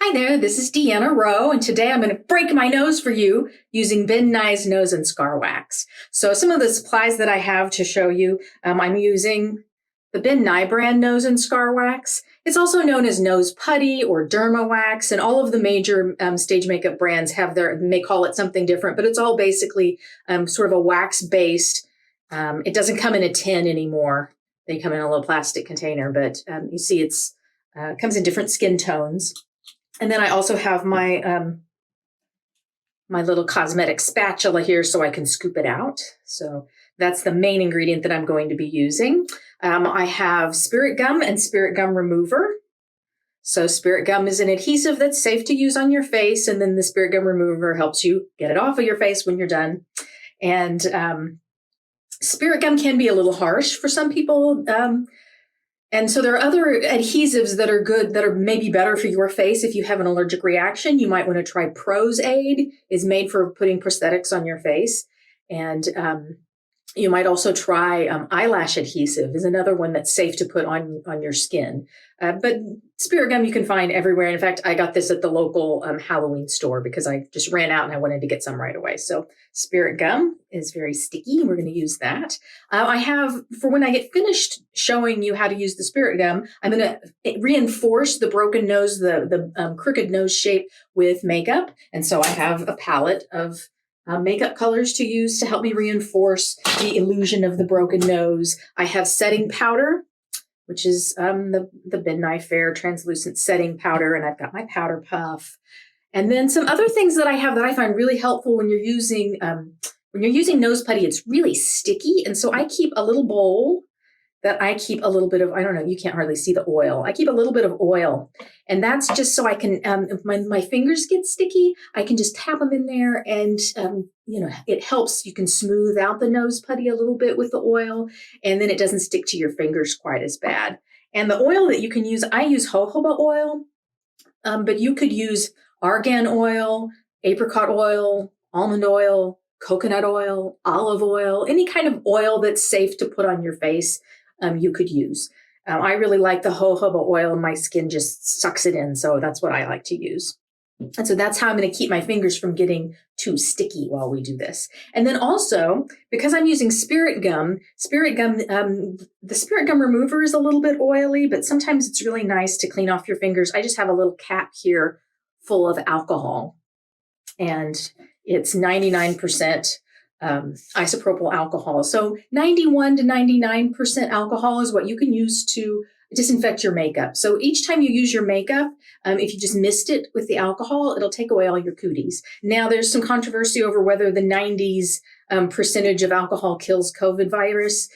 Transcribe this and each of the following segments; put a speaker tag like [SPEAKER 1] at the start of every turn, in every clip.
[SPEAKER 1] Hi there, this is DeAnna Rowe, and today I'm going to break my nose for you using Ben Nye's Nose and Scar Wax. So some of the supplies that I have to show you, I'm using the Ben Nye brand Nose and Scar Wax. It's also known as Nose Putty or Derma Wax, and all of the major stage makeup brands may call it something different, but it's all basically sort of a wax-based. It doesn't come in a tin anymore. They come in a little plastic container, but you see it's comes in different skin tones. And then I also have my my little cosmetic spatula here so I can scoop it out. So that's the main ingredient that I'm going to be using. I have spirit gum and spirit gum remover. So spirit gum is an adhesive that's safe to use on your face, and then the spirit gum remover helps you get it off of your face when you're done. And spirit gum can be a little harsh for some people. And so there are other adhesives that are good, that are maybe better for your face. If you have an allergic reaction, you might want to try Pros-Aide. It's made for putting prosthetics on your face. And you might also try eyelash adhesive is another one that's safe to put on your skin. But spirit gum you can find everywhere. In fact, I got this at the local Halloween store because I just ran out and I wanted to get some right away. So spirit gum is very sticky. We're going to use that. I have, for when I get finished showing you how to use the spirit gum, I'm going to reinforce the broken nose, the crooked nose shape with makeup. And so I have a palette of makeup colors to use to help me reinforce the illusion of the broken nose. I have setting powder, which is the Ben Nye Fair translucent setting powder, and I've got my powder puff. And then some other things that I have that I find really helpful when you're using nose putty. It's really sticky, and so I keep a little bowl that I keep a little bit of, I don't know, you can't hardly see the oil. I keep a little bit of oil, and that's just so I can, if my fingers get sticky, I can just tap them in there, and it helps. You can smooth out the nose putty a little bit with the oil, and then it doesn't stick to your fingers quite as bad. And the oil that you can use, I use jojoba oil, but you could use argan oil, apricot oil, almond oil, coconut oil, olive oil, any kind of oil that's safe to put on your face. You could use. I really like the jojoba oil, and my skin just sucks it in. So that's what I like to use. And so that's how I'm going to keep my fingers from getting too sticky while we do this. And then also, because I'm using spirit gum, the spirit gum remover is a little bit oily, but sometimes it's really nice to clean off your fingers. I just have a little cap here full of alcohol, and it's 99% isopropyl alcohol. So 91 to 99% alcohol is what you can use to disinfect your makeup. So each time you use your makeup, if you just mist it with the alcohol, it'll take away all your cooties. Now there's some controversy over whether the 90s percentage of alcohol kills COVID virus.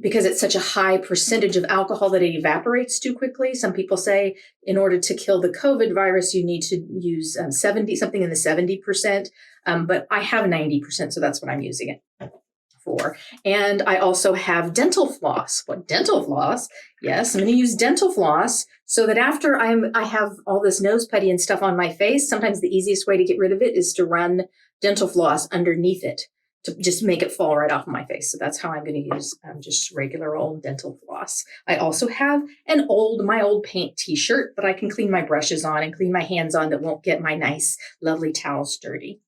[SPEAKER 1] Because it's such a high percentage of alcohol that it evaporates too quickly. Some people say in order to kill the COVID virus, you need to use something in the 70%. But I have 90%, so that's what I'm using it for. And I also have dental floss. What dental floss? Yes, I'm going to use dental floss so that after I have all this nose putty and stuff on my face, sometimes the easiest way to get rid of it is to run dental floss underneath it, to just make it fall right off of my face. So that's how I'm going to use just regular old dental floss. I also have my old paint t-shirt that I can clean my brushes on and clean my hands on that won't get my nice, lovely towels dirty.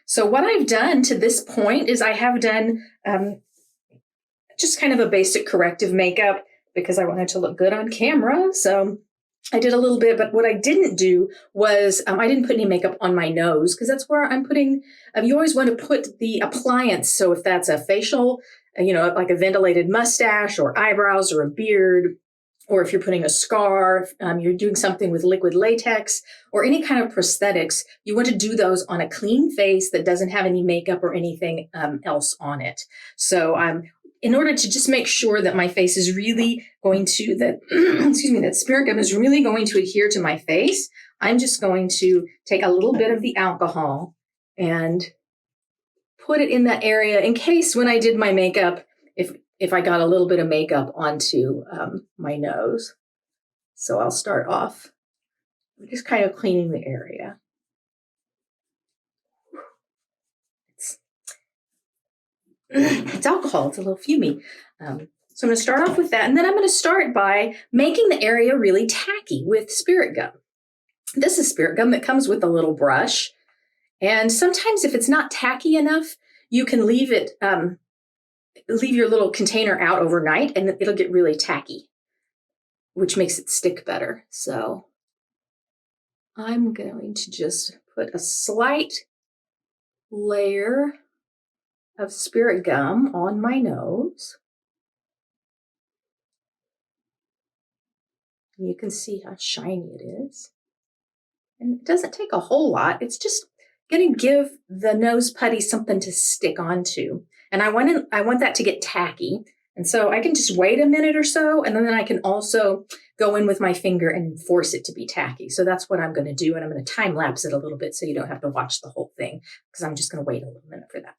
[SPEAKER 1] So what I've done to this point is I have done just kind of a basic corrective makeup because I wanted to look good on camera. So I did a little bit, but what I didn't do was I didn't put any makeup on my nose because that's where I'm putting, you always want to put the appliance. So if that's a facial, like a ventilated mustache or eyebrows or a beard, or if you're putting a scarf, you're doing something with liquid latex or any kind of prosthetics, you want to do those on a clean face that doesn't have any makeup or anything else on it. So in order to just make sure that my face is really going to, that spirit gum is really going to adhere to my face, I'm just going to take a little bit of the alcohol and put it in that area in case when I did my makeup, if I got a little bit of makeup onto my nose. So I'll start off just kind of cleaning the area. It's alcohol, it's a little fumey. So I'm going to start off with that, and then I'm going to start by making the area really tacky with spirit gum. This is spirit gum that comes with a little brush. And sometimes if it's not tacky enough, you can leave it, leave your little container out overnight and it'll get really tacky, which makes it stick better. So I'm going to just put a slight layer of spirit gum on my nose. You can see how shiny it is. And it doesn't take a whole lot. It's just going to give the nose putty something to stick onto. And I want that to get tacky. And so I can just wait a minute or so, and then I can also go in with my finger and force it to be tacky. So that's what I'm going to do. And I'm going to time lapse it a little bit so you don't have to watch the whole thing, because I'm just going to wait a little minute for that.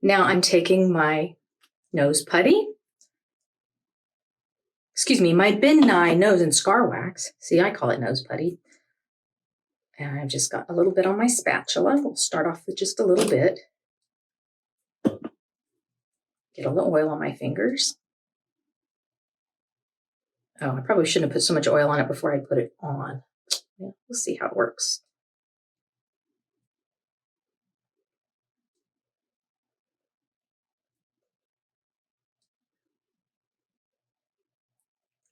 [SPEAKER 1] Now I'm taking my nose putty, my Ben Nye nose and scar wax. See, I call it nose putty. And I've just got a little bit on my spatula. We'll start off with just a little bit. Get a little oil on my fingers. Oh, I probably shouldn't have put so much oil on it before I put it on. Yeah, we'll see how it works.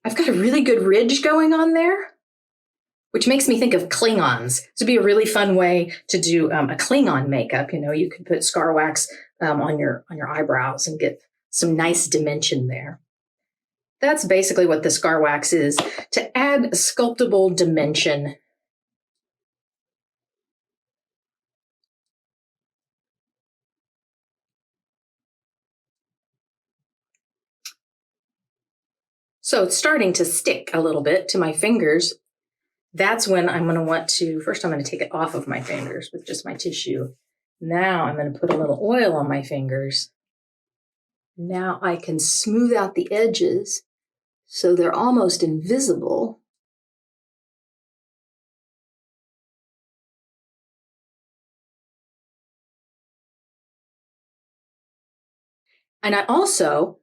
[SPEAKER 1] I've got a really good ridge going on there, which makes me think of Klingons. This would be a really fun way to do a Klingon makeup. You know, you could put scar wax on your eyebrows and get some nice dimension there. That's basically what the scar wax is, to add a sculptable dimension. So it's starting to stick a little bit to my fingers. That's when I'm going to want to, first I'm going to take it off of my fingers with just my tissue. Now I'm going to put a little oil on my fingers. Now I can smooth out the edges so they're almost invisible. And I also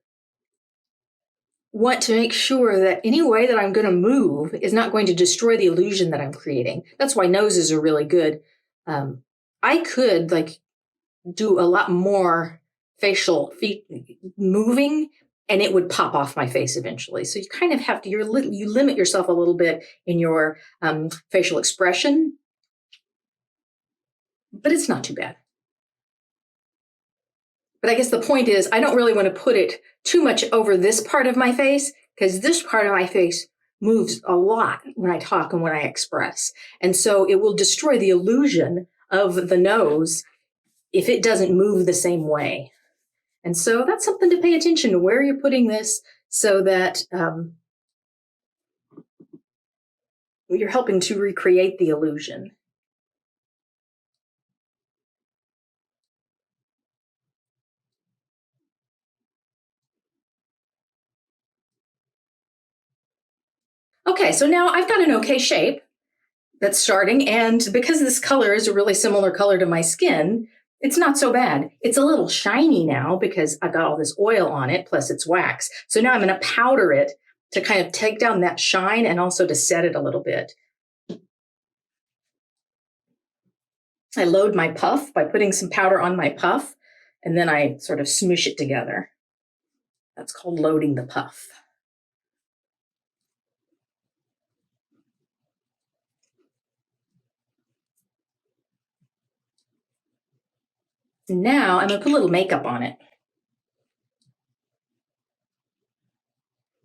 [SPEAKER 1] want to make sure that any way that I'm going to move is not going to destroy the illusion that I'm creating. That's why noses are really good. I could do a lot more facial moving and it would pop off my face eventually. So you kind of have to, you limit yourself a little bit in your facial expression, but it's not too bad. But I guess the point is, I don't really want to put it too much over this part of my face, because this part of my face moves a lot when I talk and when I express. And so it will destroy the illusion of the nose if it doesn't move the same way. And so that's something to pay attention to, where you're putting this, so that you're helping to recreate the illusion. Okay, so now I've got an okay shape that's starting, and because this color is a really similar color to my skin, it's not so bad. It's a little shiny now because I got all this oil on it, plus it's wax. So now I'm going to powder it to kind of take down that shine and also to set it a little bit. I load my puff by putting some powder on my puff, and then I sort of smoosh it together. That's called loading the puff. Now I'm going to put a little makeup on it.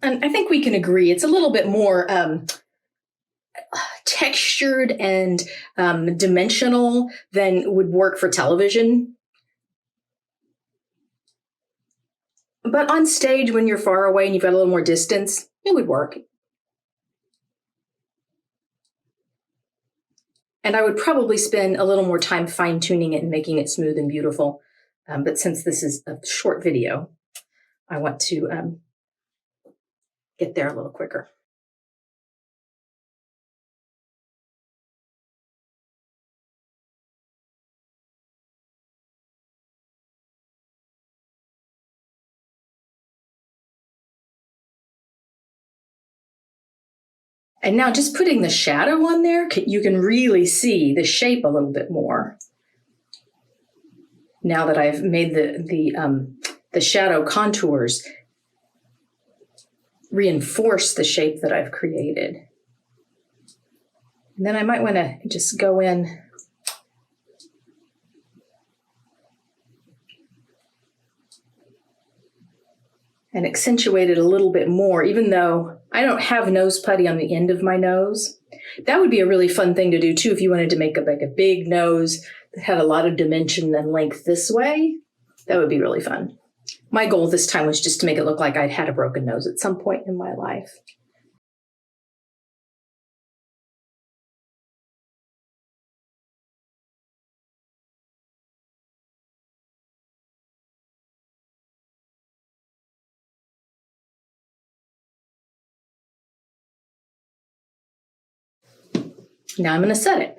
[SPEAKER 1] And I think we can agree it's a little bit more textured and dimensional than would work for television. But on stage, when you're far away and you've got a little more distance, it would work. And I would probably spend a little more time fine-tuning it and making it smooth and beautiful. But since this is a short video, I want to get there a little quicker. And now just putting the shadow on there, you can really see the shape a little bit more. Now that I've made the shadow contours reinforce the shape that I've created. And then I might want to just go in and accentuate it a little bit more, even though I don't have nose putty on the end of my nose. That would be a really fun thing to do too if you wanted to make a big nose that had a lot of dimension and length this way. That would be really fun. My goal this time was just to make it look like I'd had a broken nose at some point in my life. Now I'm going to set it.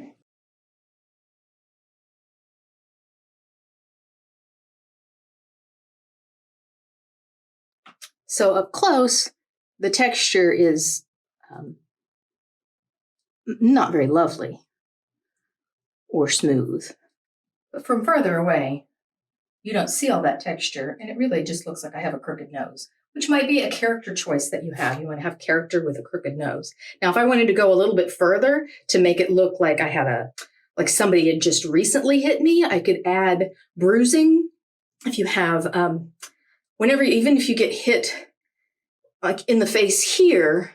[SPEAKER 1] So up close, the texture is not very lovely or smooth. But from further away, you don't see all that texture, and it really just looks like I have a crooked nose, which might be a character choice that you have. You want to have character with a crooked nose. Now, if I wanted to go a little bit further to make it look like I had like somebody had just recently hit me, I could add bruising. If you have, even if you get hit like in the face here,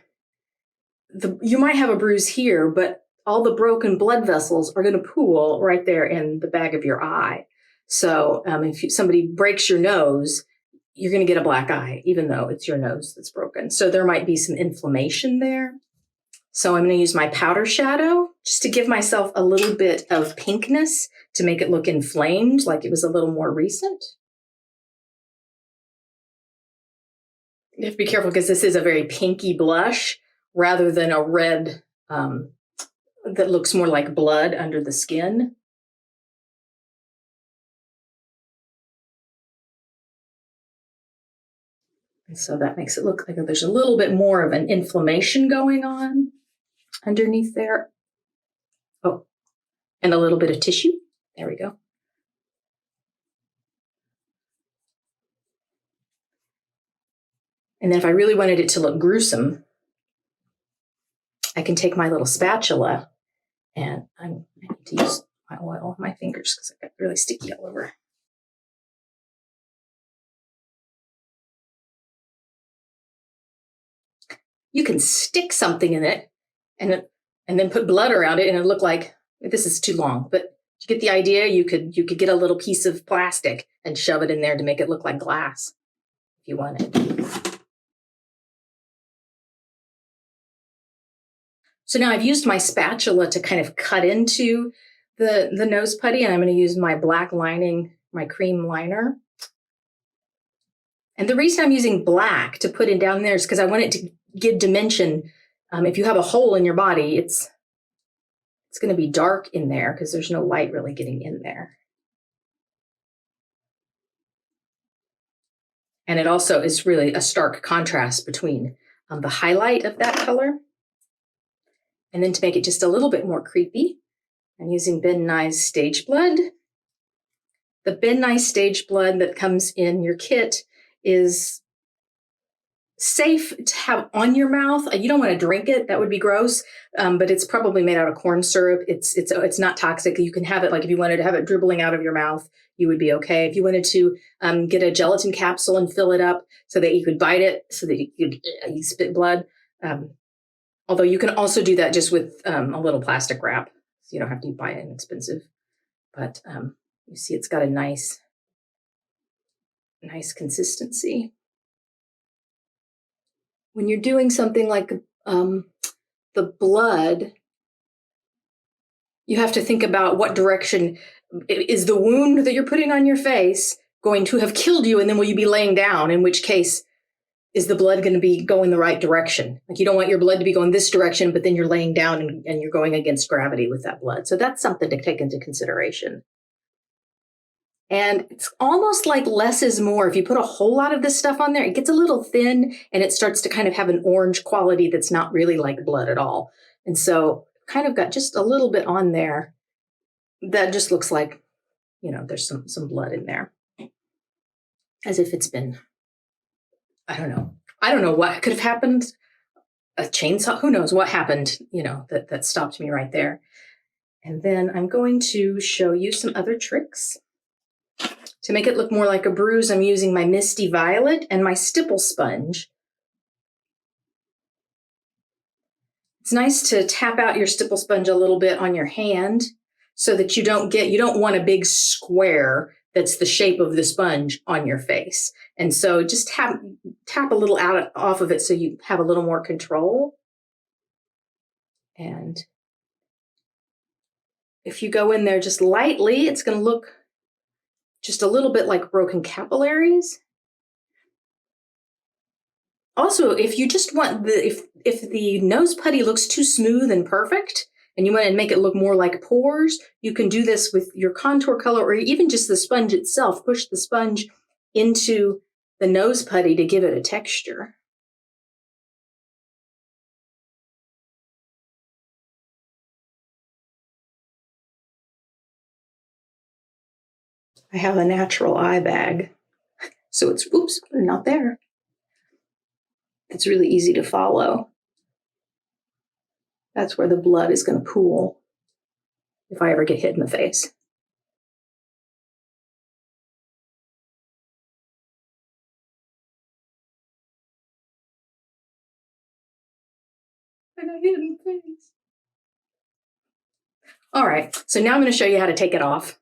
[SPEAKER 1] you might have a bruise here, but all the broken blood vessels are going to pool right there in the bag of your eye. So if somebody breaks your nose, you're going to get a black eye, even though it's your nose that's broken. So there might be some inflammation there. So I'm going to use my powder shadow just to give myself a little bit of pinkness to make it look inflamed, like it was a little more recent. You have to be careful because this is a very pinky blush rather than a red that looks more like blood under the skin. And so that makes it look like there's a little bit more of an inflammation going on underneath there. Oh, and a little bit of tissue. There we go. And then if I really wanted it to look gruesome, I can take my little spatula and I need to use my oil on my fingers because I got really sticky all over. You can stick something in it and then put blood around it and it look like, this is too long, but you get the idea. You could get a little piece of plastic and shove it in there to make it look like glass if you wanted. So now I've used my spatula to kind of cut into the nose putty, and I'm going to use my black lining, my cream liner. And the reason I'm using black to put it down there is because I want it to give dimension. If you have a hole in your body, it's going to be dark in there because there's no light really getting in there. And it also is really a stark contrast between the highlight of that color. And then to make it just a little bit more creepy, I'm using Ben Nye's Stage Blood. The Ben Nye Stage Blood that comes in your kit is safe to have on your mouth. You don't want to drink it. That would be gross. But it's probably made out of corn syrup. It's not toxic. You can have it, like if you wanted to have it dribbling out of your mouth, you would be okay. If you wanted to get a gelatin capsule and fill it up so that you could bite it, so that you spit blood. Although you can also do that just with a little plastic wrap. So you don't have to buy it inexpensive. But you see it's got a nice consistency. When you're doing something like the blood, you have to think about what direction is the wound that you're putting on your face going to have killed you, and then will you be laying down, in which case is the blood going to be going the right direction? Like you don't want your blood to be going this direction, but then you're laying down and you're going against gravity with that blood. So that's something to take into consideration. And it's almost like less is more. If you put a whole lot of this stuff on there, it gets a little thin and it starts to kind of have an orange quality that's not really like blood at all. And so kind of got just a little bit on there that just looks like, you know, there's some blood in there. As if it's been, I don't know what could have happened. A chainsaw, who knows what happened, you know, that stopped me right there. And then I'm going to show you some other tricks. To make it look more like a bruise, I'm using my Misty Violet and my stipple sponge. It's nice to tap out your stipple sponge a little bit on your hand so that you don't want a big square that's the shape of the sponge on your face. And so just tap a little off of it so you have a little more control. And if you go in there just lightly, it's going to look just a little bit like broken capillaries. Also, if you just want if the nose putty looks too smooth and perfect, and you want to make it look more like pores, you can do this with your contour color or even just the sponge itself. Push the sponge into the nose putty to give it a texture. I have a natural eye bag, so it's, oops, not there. It's really easy to follow. That's where the blood is going to pool if I ever get hit in the face. I got hit in the face. All right, so now I'm going to show you how to take it off.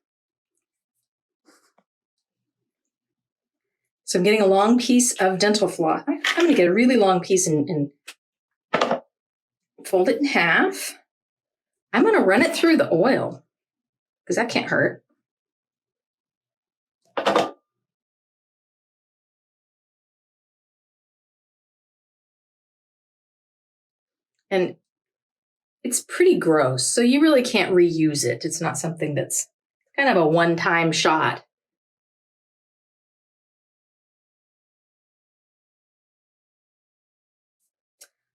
[SPEAKER 1] So I'm getting a long piece of dental floss. I'm going to get a really long piece and fold it in half. I'm going to run it through the oil because that can't hurt. And it's pretty gross, so you really can't reuse it. It's not something that's kind of a one-time shot.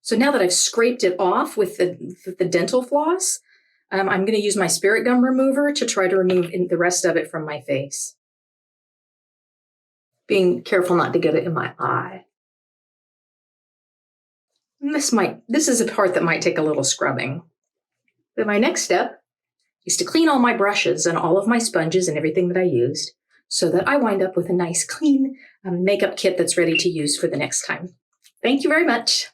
[SPEAKER 1] So now that I've scraped it off with the dental floss, I'm going to use my spirit gum remover to try to remove the rest of it from my face. Being careful not to get it in my eye. And this is a part that might take a little scrubbing. But my next step is to clean all my brushes and all of my sponges and everything that I used so that I wind up with a nice clean makeup kit that's ready to use for the next time. Thank you very much.